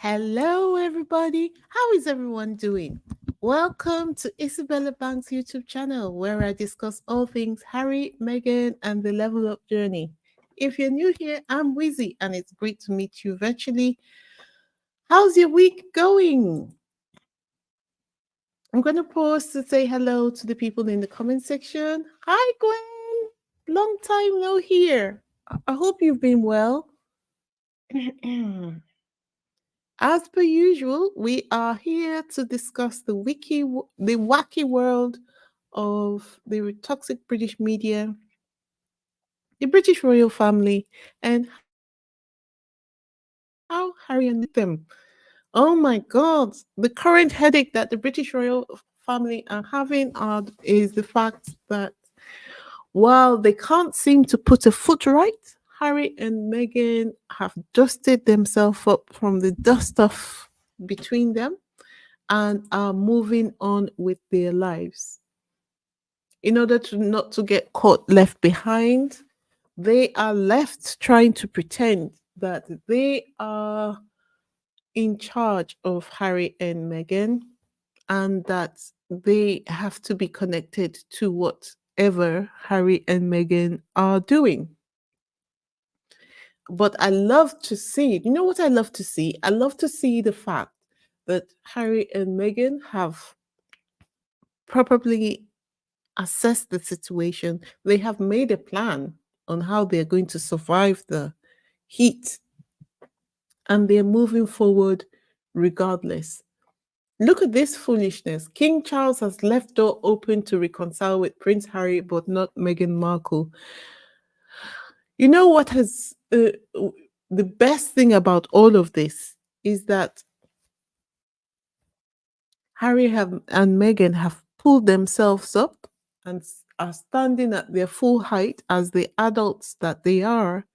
Hello, everybody. How is everyone doing? Welcome to Isabella Bank's YouTube channel, where I discuss all things Harry, Meghan, and the level up journey. If you're new here, I'm Wizzy, and it's great to meet you virtually. How's your week going? I'm going to pause to say hello to the people in the comment section. Hi, Gwen. Long time no here. I hope you've been well. As per usual, we are here to discuss the wacky world of the toxic British media, the British royal family, and how Harry and them. Oh my God, the current headache that the British royal family are having is the fact that while they can't seem to put a foot right, Harry and Meghan have dusted themselves up from the dust off between them and are moving on with their lives. In order to not to get caught left behind, they are left trying to pretend that they are in charge of Harry and Meghan and that they have to be connected to whatever Harry and Meghan are doing. But I love to see, you know what I love to see? I love to see the fact that Harry and Meghan have probably assessed the situation. They have made a plan on how they're going to survive the heat and they're moving forward regardless. Look at this foolishness. King Charles has left door open to reconcile with Prince Harry, but not Meghan Markle. You know what has the best thing about all of this is that and Meghan have pulled themselves up and are standing at their full height as the adults that they are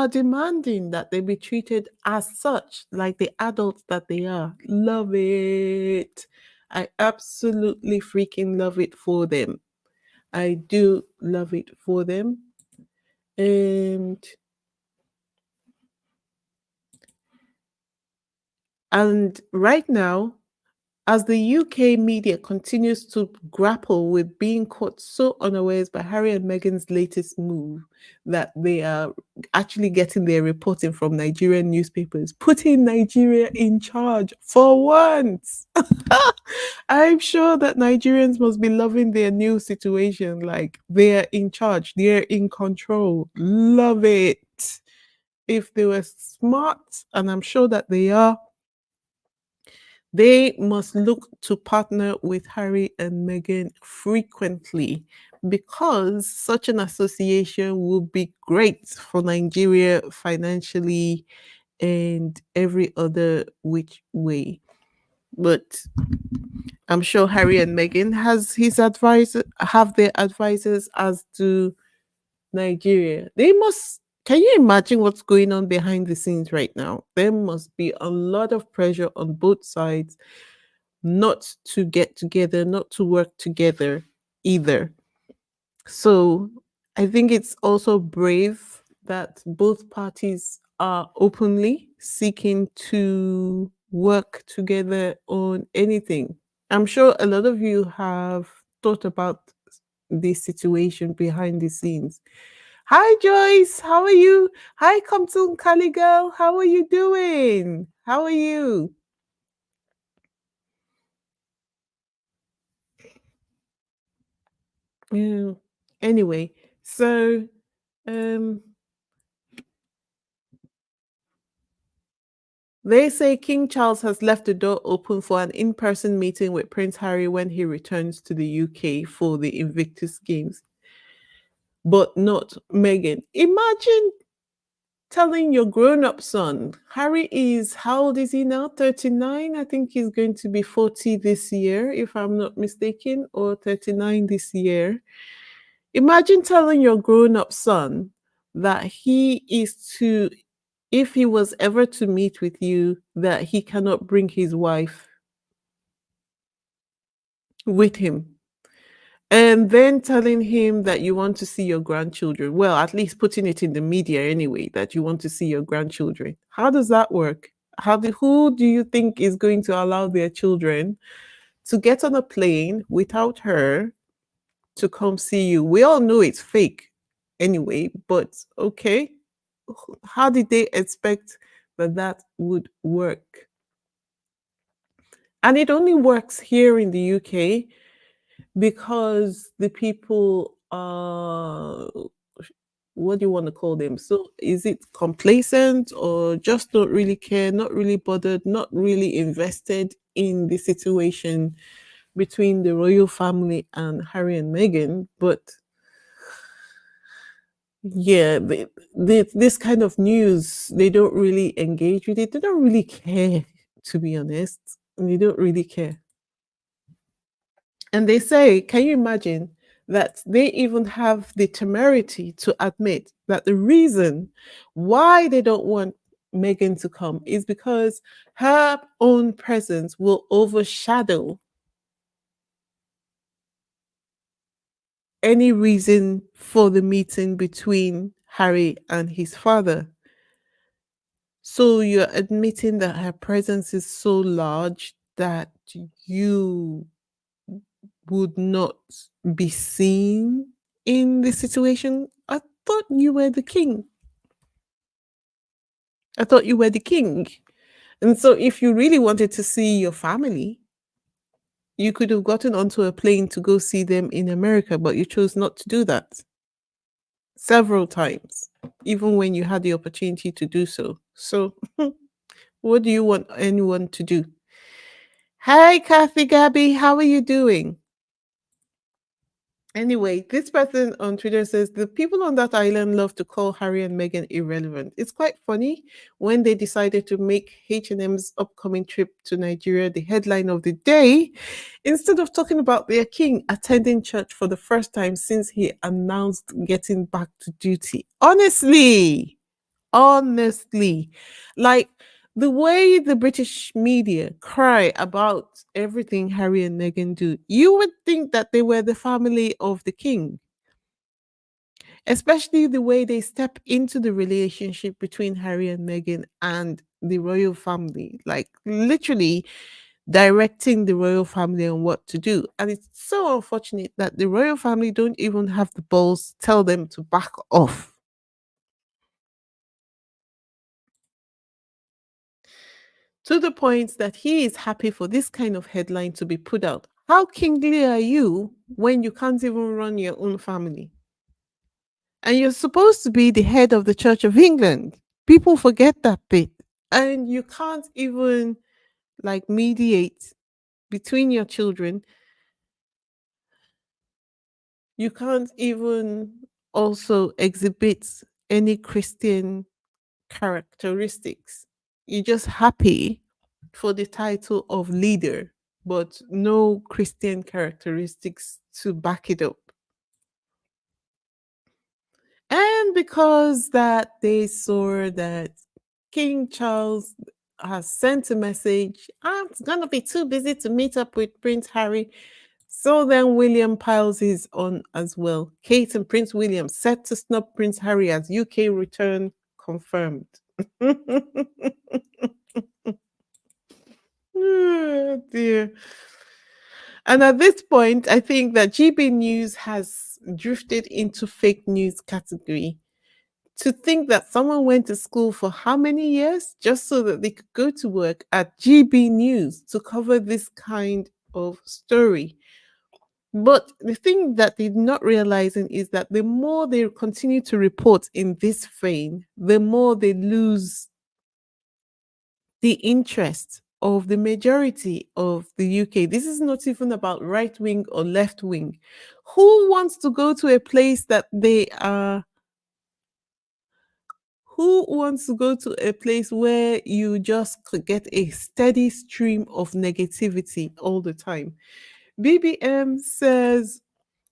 demanding that they be treated as such, like the adults that they are. Love it. I absolutely freaking love it for them. I do love it for them. And right now, as the UK media continues to grapple with being caught so unawares by Harry and Meghan's latest move, that they are actually getting their reporting from Nigerian newspapers, putting Nigeria in charge for once. I'm sure that Nigerians must be loving their new situation. Like they're in charge, they're in control. Love it. If they were smart, and I'm sure that they are, they must look to partner with Harry and Meghan frequently because such an association would be great for Nigeria financially and every other which way. But I'm sure Harry and Meghan have their advisors as to Nigeria. They must. Can you imagine what's going on behind the scenes right now? There must be a lot of pressure on both sides not to get together, not to work together either. So I think it's also brave that both parties are openly seeking to work together on anything. I'm sure a lot of you have thought about this situation behind the scenes. Hi Joyce, how are you? Hi Kamsun Kali girl, how are you doing? How are you? Yeah. Anyway, so um they say King Charles has left the door open for an in-person meeting with Prince Harry when he returns to the UK for the Invictus Games, but not Meghan. Imagine telling your grown-up son, Harry is, how old is he now? 39? I think he's going to be 40 this year, if I'm not mistaken, or 39 this year. Imagine telling your grown-up son that he is to, if he was ever to meet with you, that he cannot bring his wife with him. And then telling him that you want to see your grandchildren. Well, at least putting it in the media anyway, that you want to see your grandchildren. How does that work? Who do you think is going to allow their children to get on a plane without her to come see you? We all know it's fake anyway, but okay. How did they expect that that would work? And it only works here in the UK because the people are, what do you want to call them? So is it complacent or just don't really care, not really bothered, not really invested in the situation between the royal family and Harry and Meghan? But yeah, this kind of news, they don't really engage with it. They don't really care, to be honest. They don't really care. And they say, can you imagine that they even have the temerity to admit that the reason why they don't want Megan to come is because her own presence will overshadow any reason for the meeting between Harry and his father. So you're admitting that her presence is so large that you would not be seen in the situation. I thought you were the king. I thought you were the king. And so if you really wanted to see your family, you could have gotten onto a plane to go see them in America, but you chose not to do that several times, even when you had the opportunity to do so. So, what do you want anyone to do? Hi, Kathy Gabby, how are you doing? Anyway, this person on Twitter says the people on that island love to call Harry and Meghan irrelevant. It's quite funny when they decided to make H&M's upcoming trip to Nigeria the headline of the day instead of talking about their king attending church for the first time since he announced getting back to duty. Honestly, like the way the British media cry about everything Harry and Meghan do, you would think that they were the family of the king, especially the way they step into the relationship between Harry and Meghan and the royal family, like literally directing the royal family on what to do. And it's so unfortunate that the royal family don't even have the balls to tell them to back off. To the point that he is happy for this kind of headline to be put out. How kingly are you when you can't even run your own family? And you're supposed to be the head of the Church of England. People forget that bit. And you can't even like mediate between your children. You can't even also exhibit any Christian characteristics. You're just happy for the title of leader, but no Christian characteristics to back it up. And because that they saw that King Charles has sent a message, I'm gonna be too busy to meet up with Prince Harry. So then William piles his on as well. Kate and Prince William set to snub Prince Harry as UK return confirmed. Oh, dear. And at this point, I think that GB News has drifted into fake news category. To think that someone went to school for how many years just so that they could go to work at GB News to cover this kind of story. But the thing that they're not realizing is that the more they continue to report in this vein, the more they lose the interest of the majority of the UK. This is not even about right wing or left wing. Who wants to go to a place that they are? Who wants to go to a place where you just could get a steady stream of negativity all the time? BBM says,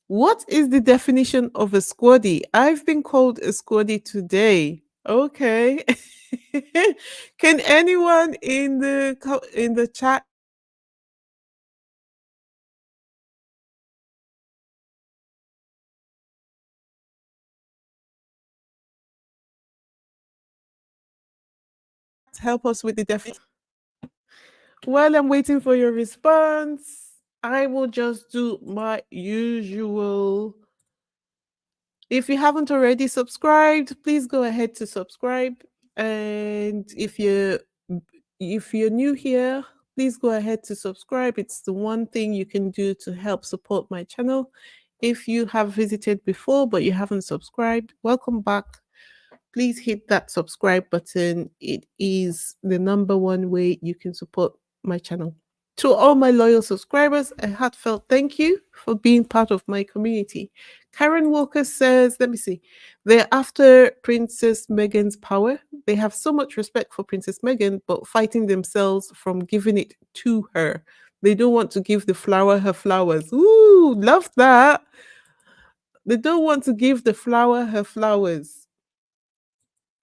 what is the definition of a squaddy? I've been called a squaddy today. Okay. Can anyone in the chat help us with the definition. While I'm waiting for your response, I will just do my usual. If you haven't already subscribed, please go ahead to subscribe. And if you're new here, please go ahead to subscribe. It's the one thing you can do to help support my channel. If you have visited before but you haven't subscribed, welcome back. Please hit that subscribe button. It is the number one way you can support my channel. To all my loyal subscribers, a heartfelt thank you for being part of my community. Karen Walker says, let me see, they're after Princess Meghan's power. They have so much respect for Princess Meghan, but fighting themselves from giving it to her. They don't want to give the flower her flowers. Ooh, love that. They don't want to give the flower her flowers.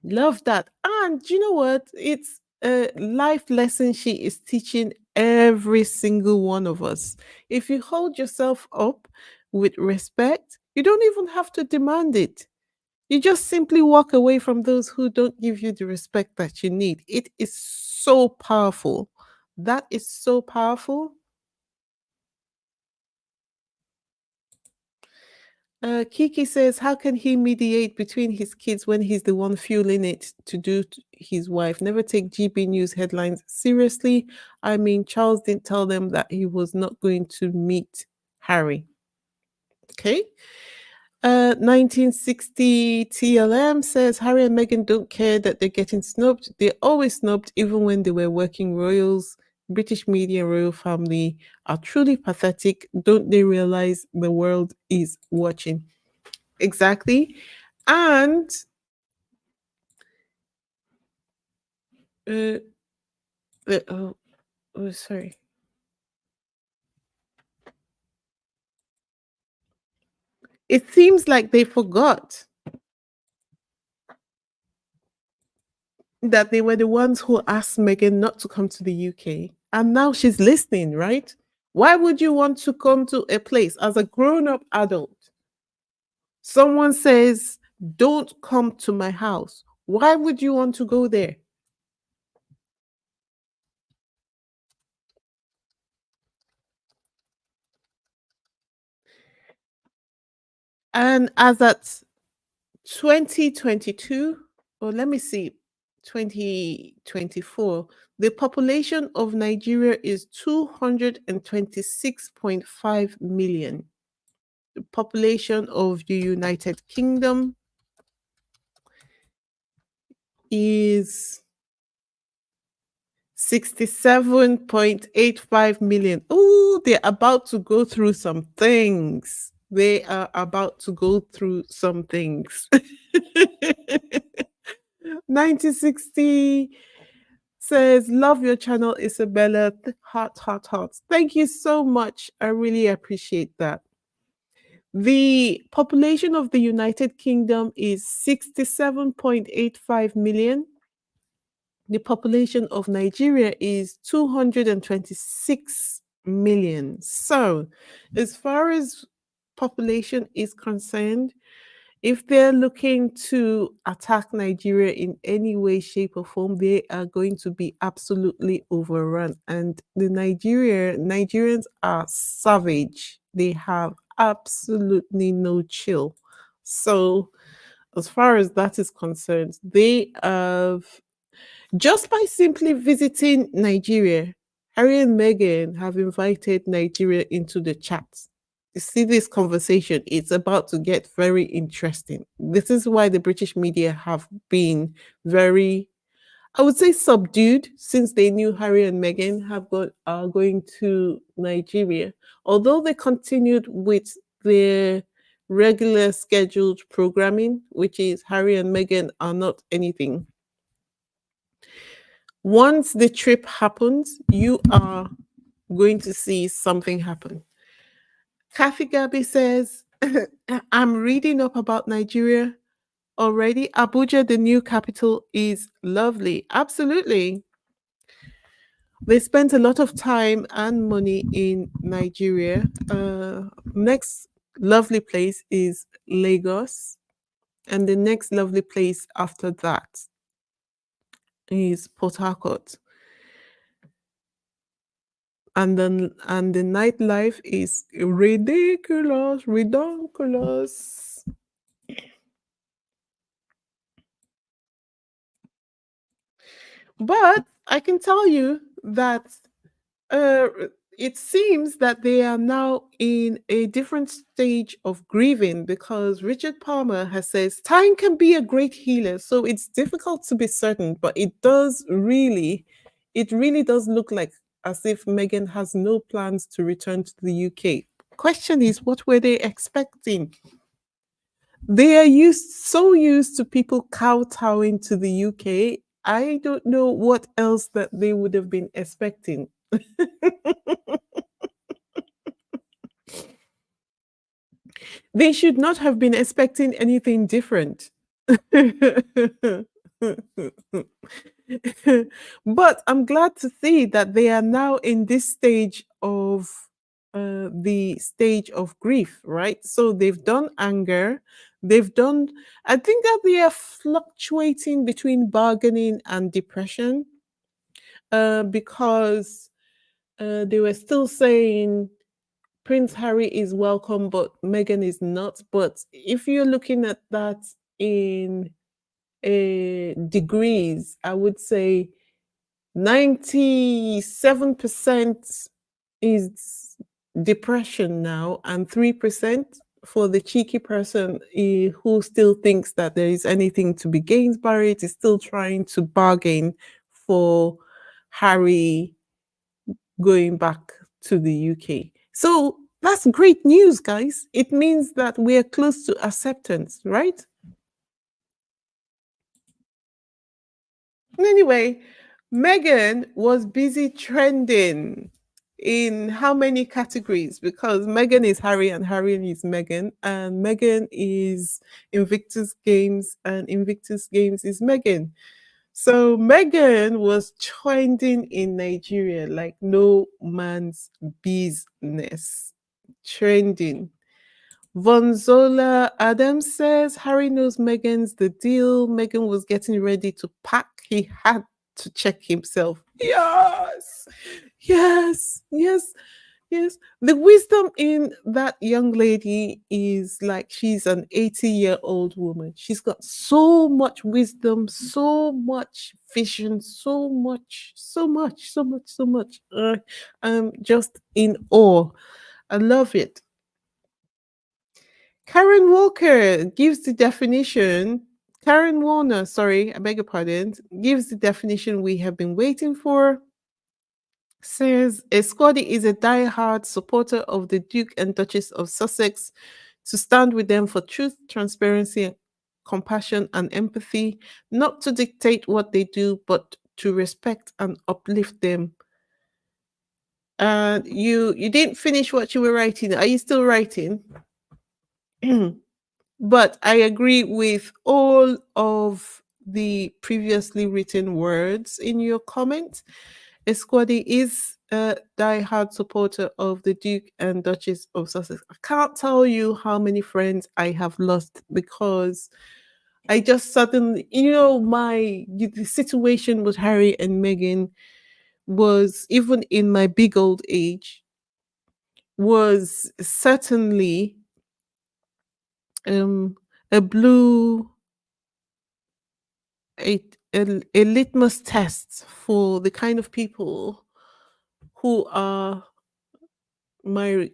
Love that. And you know what? It's a life lesson she is teaching every single one of us. If you hold yourself up with respect, you don't even have to demand it. You just simply walk away from those who don't give you the respect that you need. It is so powerful. That is so powerful. Kiki says, how can he mediate between his kids when he's the one fueling it to do to his wife? Never take GB News headlines seriously. I mean, Charles didn't tell them that he was not going to meet Harry. Okay. 1960 TLM says Harry and Meghan don't care that they're getting snubbed. They're always snubbed, even when they were working royals. British media royal family are truly pathetic. Don't they realize the world is watching? Exactly. And uh, oh, oh, sorry. It seems like they forgot that they were the ones who asked Meghan not to come to the UK. And now she's listening, right? Why would you want to come to a place as a grown up adult? Someone says, don't come to my house. Why would you want to go there? And as at 2022, or let me see, 2024, the population of Nigeria is 226.5 million. The population of the United Kingdom is 67.85 million. Oh, they're about to go through some things. They are about to go through some things. 1960 says, love your channel, Isabella. Heart, heart, heart. Thank you so much. I really appreciate that. The population of the United Kingdom is 67.85 million. The population of Nigeria is 226 million. So, as far as population is concerned, if they're looking to attack Nigeria in any way, shape, or form, they are going to be absolutely overrun. And the Nigerians are savage. They have absolutely no chill. So, as far as that is concerned, they have just by simply visiting Nigeria, Harry and Meghan have invited Nigeria into the chat. You see this conversation, it's about to get very interesting. This is why the British media have been very, I would say, subdued since they knew Harry and Meghan are going to Nigeria. Although they continued with their regular scheduled programming, which is Harry and Meghan are not anything. Once the trip happens, you are going to see something happen. Kathy Gabi says, I'm reading up about Nigeria already. Abuja, the new capital, is lovely. Absolutely. They spent a lot of time and money in Nigeria. Next lovely place is Lagos. And the next lovely place after that is Port Harcourt, and the nightlife is ridiculous, redonkulous. But I can tell you that uh, it seems that they are now in a different stage of grieving because Richard Palmer has says time can be a great healer. So it's difficult to be certain, but it really does look like as if Meghan has no plans to return to the UK. Question is, what were they expecting? They are used to people kowtowing to the UK. I don't know what else that they would have been expecting. They should not have been expecting anything different. But I'm glad to see that they are now in this stage of the stage of grief, right? So they've done anger, they've done, I think that they are fluctuating between bargaining and depression because they were still saying Prince Harry is welcome, but Meghan is not. But if you're looking at that in degrees, I would say 97% is depression now, and 3% for the cheeky person who still thinks that there is anything to be gained by it, is still trying to bargain for Harry going back to the UK. So that's great news, guys. It means that we're close to acceptance, right? Anyway, Megan was busy trending in how many categories? Because Megan is Harry and Harry is Megan, and Megan is Invictus Games, and Invictus Games is Megan. So Megan was trending in Nigeria like no man's business. Trending. Vonzola Adams says Harry knows Megan's the deal. Megan was getting ready to pack. He had to check himself. Yes, yes, yes, yes. The wisdom in that young lady is like she's an 80-year-old woman. She's got so much wisdom, so much vision, so much, so much, so much, so much. I'm just in awe. I love it. Karen Walker gives the definition. Karen Warner, sorry, I beg your pardon, gives the definition we have been waiting for. Says a Scotty is a die-hard supporter of the Duke and Duchess of Sussex to stand with them for truth, transparency, compassion, and empathy, not to dictate what they do, but to respect and uplift them. You didn't finish what you were writing. Are you still writing? But I agree with all of the previously written words in your comment. Esquadi is a die-hard supporter of the Duke and Duchess of Sussex. I can't tell you how many friends I have lost because I just suddenly, the situation with Harry and Meghan was, even in my big old age, was certainly um, a blue a, a litmus test for the kind of people who are my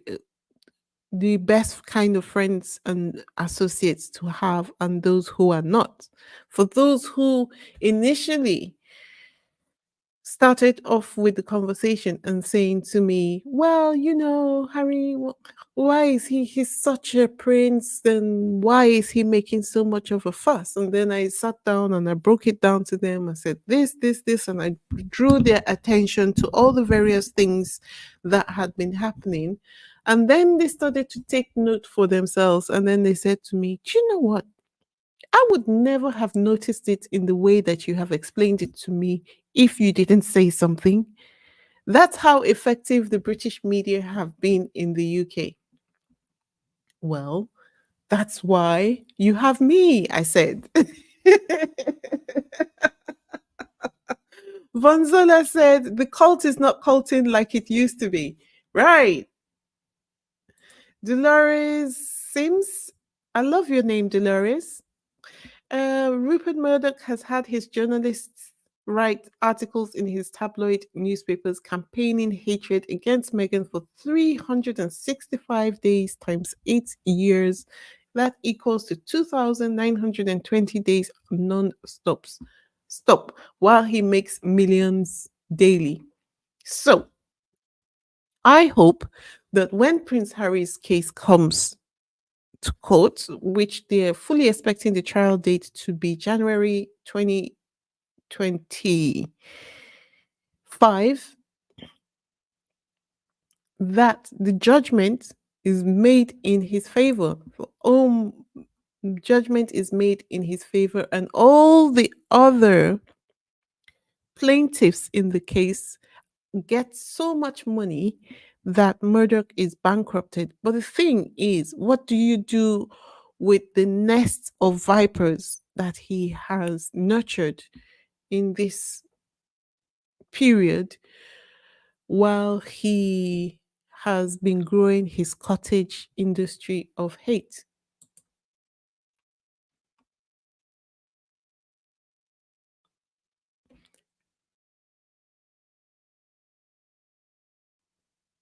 the best kind of friends and associates to have, and those who are not. For those who initially started off with the conversation and saying to me, well, Harry, why is he's such a prince? Then why is he making so much of a fuss? And then I sat down and I broke it down to them. I said, this, and I drew their attention to all the various things that had been happening. And then they started to take note for themselves. And then they said to me, do you know what? I would never have noticed it in the way that you have explained it to me if you didn't say something. That's how effective the British media have been in the UK. Well, that's why you have me, I said. Vonzola said the cult is not culting like it used to be. Right. Dolores Sims. I love your name, Dolores. Rupert Murdoch has had his journalists write articles in his tabloid newspapers campaigning hatred against Meghan for 365 days times 8 years. That equals to 2,920 days non-stops. Stop. While he makes millions daily. So I hope that when Prince Harry's case comes to court, which they're fully expecting the trial date to be January 2025, that the judgment is made in his favor. Judgment is made in his favor, and all the other plaintiffs in the case get so much money that Murdoch is bankrupted. But the thing is, what do you do with the nest of vipers that he has nurtured in this period while he has been growing his cottage industry of hate?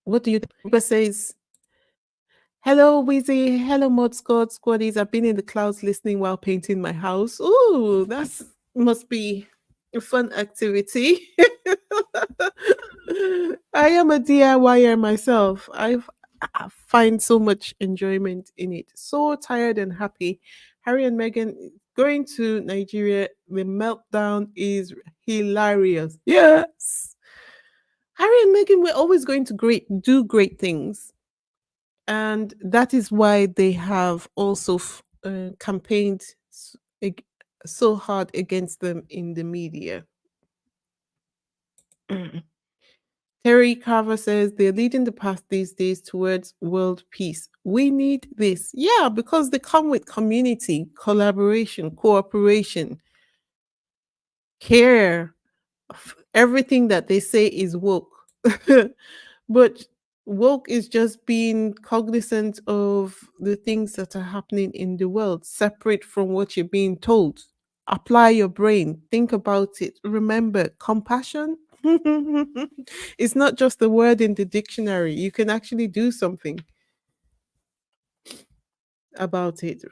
What do you think? Ruba says, hello, Wizzy. Hello, Mod Squad Squaddies. I've been in the clouds listening while painting my house. Ooh, that's must be a fun activity. I am a DIYer myself. I find so much enjoyment in it. So tired and happy. Harry and Meghan going to Nigeria. The meltdown is hilarious. Yes. Harry and Meghan were always going to do great things, and that is why they have also campaigned ag- so hard against them in the media. Terry Carver says they're leading the path these days towards world peace. We need this. Yeah, because they come with community, collaboration, cooperation, care, everything that they say is woke. But woke is just being cognizant of the things that are happening in the world, separate from what you're being told. Apply your brain, think about it. Remember, compassion it's not just a word in the dictionary. You can actually do something about it.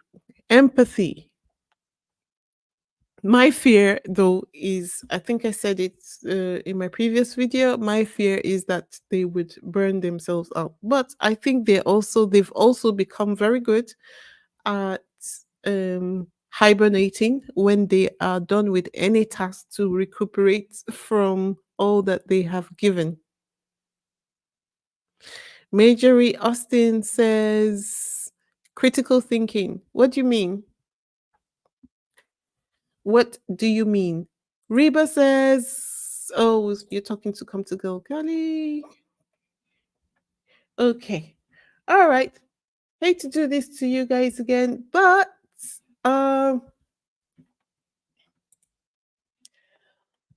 Empathy. My fear, though, is I think I said it in my previous video. My fear is that they would burn themselves out. But I think they've also become very good at hibernating when they are done with any task to recuperate from all that they have given. Majorie Austin says critical thinking. What do you mean? What do you mean? Reba says, oh, you're talking to Come to Girl Kelly. Okay. All right. Hate to do this to you guys again, but um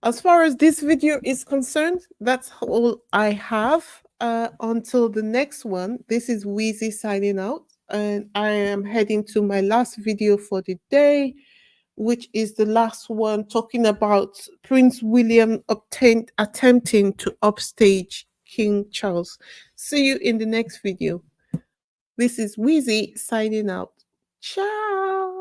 as far as this video is concerned, that's all I have. Until the next one, this is Wheezy signing out, and I am heading to my last video for the day, which is the last one talking about Prince William attempting to upstage King Charles. See you in the next video. This is Wheezy signing out. Ciao.